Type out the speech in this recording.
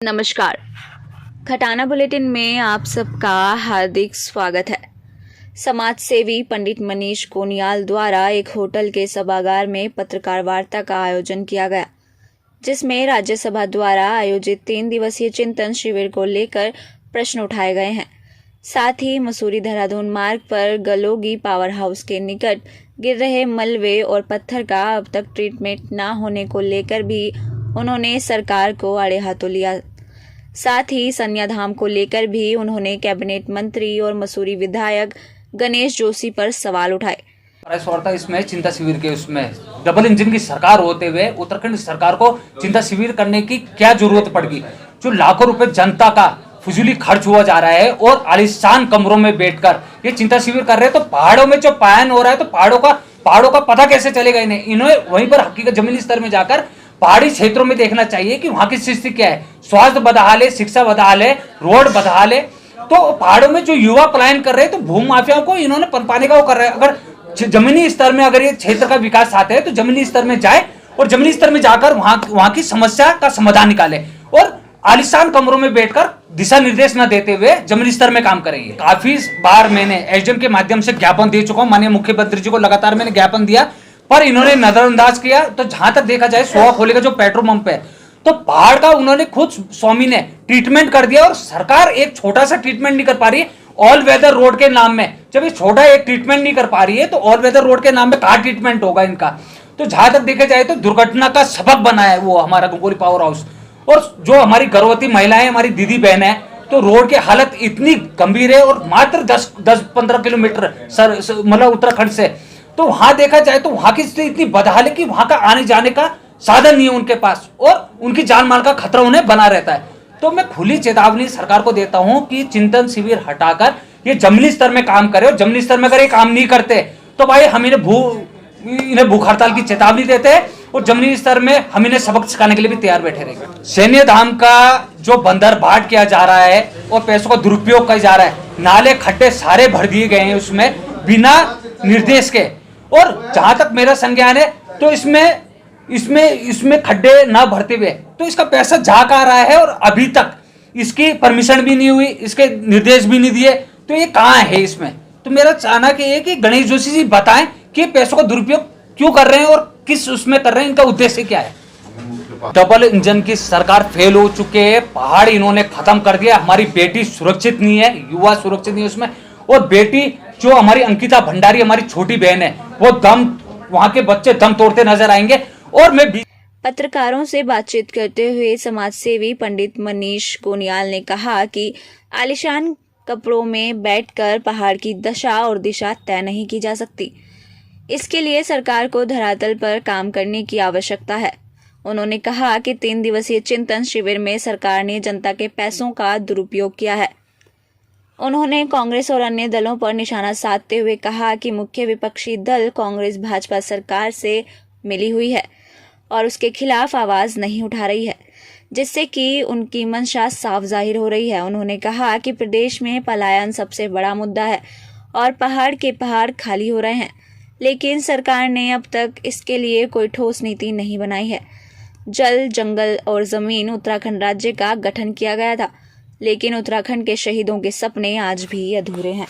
नमस्कार। खटाना बुलेटिन में आप सबका हार्दिक स्वागत है। समाज सेवी पंडित मनीष कोनियाल द्वारा एक होटल के सभागार में पत्रकार वार्ता का आयोजन किया गया, जिसमें राज्यसभा द्वारा आयोजित 3 दिवसीय चिंतन शिविर को लेकर प्रश्न उठाए गए हैं। साथ ही मसूरी देहरादून मार्ग पर गलोगी पावर हाउस के निकट गिर रहे मलबे और पत्थर का अब तक ट्रीटमेंट न होने को लेकर भी उन्होंने सरकार को आड़े हाथों लिया। साथ ही संन्याधाम को लेकर भी उन्होंने कैबिनेट मंत्री और मसूरी विधायक गणेश जोशी पर सवाल उठाए। इसमें चिंता शिविर के उसमें डबल इंजन की सरकार होते हुए उत्तराखंड सरकार को चिंता शिविर करने की क्या जरूरत पड़गी? जो लाखों रुपए जनता का फजूली खर्च हुआ जा रहा है और आलीशान कमरों में बैठकर ये चिंता शिविर कर रहे हैं, तो पहाड़ों में जो पायन हो रहा है तो पहाड़ों का पता कैसे चलेगा इन्हें वहीं पर हकीकत जमीनी स्तर में जाकर पहाड़ी क्षेत्रों में देखना चाहिए कि वहां की स्थिति क्या है। स्वास्थ्य बदहाल है, शिक्षा बदहाल है, रोड बदहाल है। तो पहाड़ों में जो युवा पलायन कर रहे हैं तो भूमि माफियाओं को इन्होंने पनपाने का वो कर रहे हैं। अगर जमीनी स्तर में अगर ये क्षेत्र का विकास चाहते हैं तो जमीनी स्तर में जाए और जमीनी स्तर में जाकर वहां की समस्या का समाधान निकाले और आलिशान कमरों में बैठकर दिशा निर्देश न देते हुए जमीनी स्तर में काम करेंगे। काफी बार मैंने एसडीएम के माध्यम से ज्ञापन दे चुका हूं, माननीय मुख्यमंत्री जी को लगातार मैंने ज्ञापन दिया, पर इन्होंने नजरअंदाज किया। तो जहां तक देखा जाए सोआ खोले का जो पेट्रोल पंप है तो पहाड़ का उन्होंने खुद स्वामी ने ट्रीटमेंट कर दिया और सरकार एक छोटा सा ट्रीटमेंट नहीं कर पा रही है ऑल वेदर रोड के नाम में। जब ये छोटा एक ट्रीटमेंट नहीं कर पा रही है तो ऑल वेदर रोड के नाम में कहाँ ट्रीटमेंट होगा इनका? तो जहां तक देखा जाए तो दुर्घटना का सबक बना है वो हमारा गंगोली पावर हाउस। और जो हमारी गर्भवती महिलाएं, हमारी दीदी बहन है, तो रोड की हालत इतनी गंभीर है और मात्र 10-15 किलोमीटर मतलब उत्तराखंड से, तो वहां देखा जाए तो वहां की स्थिति इतनी बदहाल है कि वहां का आने जाने का साधन नहीं है उनके पास और उनकी जान माल का खतरा उन्हें बना रहता है। तो मैं खुली चेतावनी सरकार को देता हूं कि चिंतन शिविर हटाकर ये जमीनी स्तर में काम करे और जमीनी स्तर में अगर ये काम नहीं करते तो भाई हम इन्हें भूख हड़ताल की चेतावनी देते हैं और जमीनी स्तर में हम इन्हें सबक सिखाने के लिए भी तैयार बैठे रहेंगे। सैन्य धाम का जो बंदर बाट किया जा रहा है और पैसों का दुरुपयोग किया जा रहा है, नाले खड्डे सारे भर दिए गए हैं उसमें बिना निर्देश के। और जहां तक मेरा संज्ञान है तो इसमें खड्डे ना भरते हुए तो इसका पैसा जा आ रहा है और अभी तक इसकी परमिशन भी नहीं हुई, इसके निर्देश भी नहीं दिए, तो ये कहां है इसमें? तो मेरा चाहना है कि गणेश जोशी जी बताएं कि पैसों का दुरुपयोग क्यों कर रहे हैं और किस उसमें कर रहे हैं, इनका उद्देश्य क्या है? डबल इंजन की सरकार फेल हो चुके हैं, पहाड़ इन्होंने खत्म कर दिया, हमारी बेटी सुरक्षित नहीं है, युवा सुरक्षित नहीं है उसमें। और बेटी जो हमारी अंकिता भंडारी हमारी छोटी बहन है वो वहां के बच्चे दम तोड़ते नजर आएंगे। और मैं पत्रकारों से बातचीत करते हुए समाज सेवी पंडित मनीष कोनियाल ने कहा कि आलिशान कपड़ों में बैठकर पहाड़ की दशा और दिशा तय नहीं की जा सकती। इसके लिए सरकार को धरातल पर काम करने की आवश्यकता है। उन्होंने कहा कि 3 दिवसीय चिंतन शिविर में सरकार ने जनता के पैसों का दुरुपयोग किया है। उन्होंने कांग्रेस और अन्य दलों पर निशाना साधते हुए कहा कि मुख्य विपक्षी दल कांग्रेस भाजपा सरकार से मिली हुई है और उसके खिलाफ आवाज नहीं उठा रही है, जिससे कि उनकी मंशा साफ जाहिर हो रही है। उन्होंने कहा कि प्रदेश में पलायन सबसे बड़ा मुद्दा है और पहाड़ के पहाड़ खाली हो रहे हैं, लेकिन सरकार ने अब तक इसके लिए कोई ठोस नीति नहीं बनाई है। जल, जंगल और जमीन उत्तराखंड राज्य का गठन किया गया था, लेकिन उत्तराखंड के शहीदों के सपने आज भी अधूरे हैं।